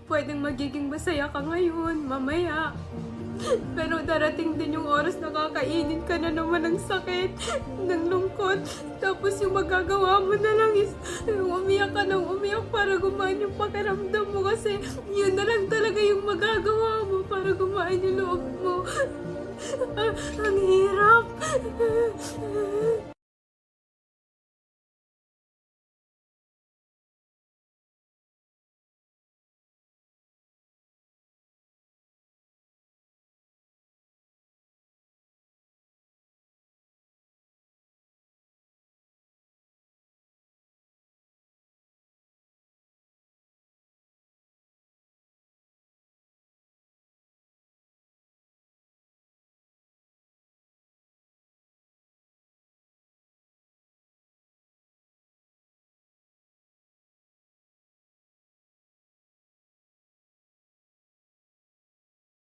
pwedeng magiging masaya ka ngayon, mamaya. Pero darating din yung oras na kakainin ka na naman ng sakit, ng lungkot. Tapos yung magagawa mo na lang is umiyak ka ng umiyak para gumaan yung pakiramdam mo. Kasi yun na lang talaga yung magagawa mo para gumaan yung loob mo. Ang hirap.